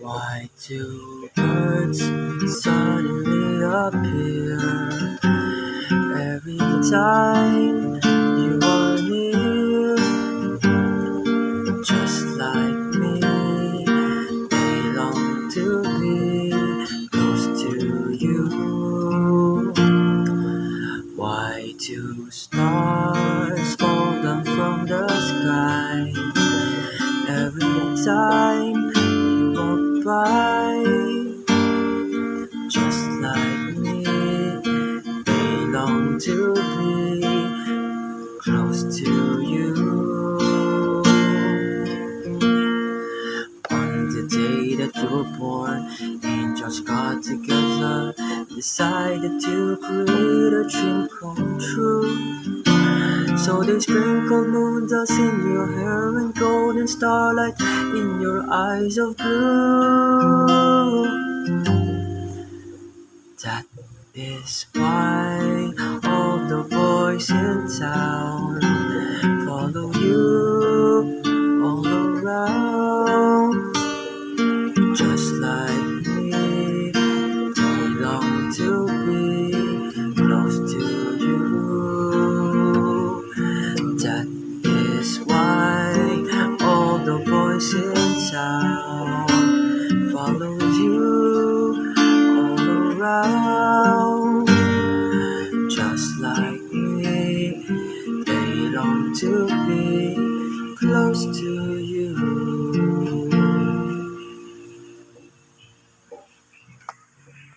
Why do birds suddenly appear every time you are near? Just like me, they long to be close to you. Why do stars fall down from the sky every time you walk by? Just like me, they long to be close to you. On the day that you were born, angels got together, decided to create a dream come true. So they sprinkled moon dust in your hair and golden starlight in your eyes of blue. That is why all the boys in town follow you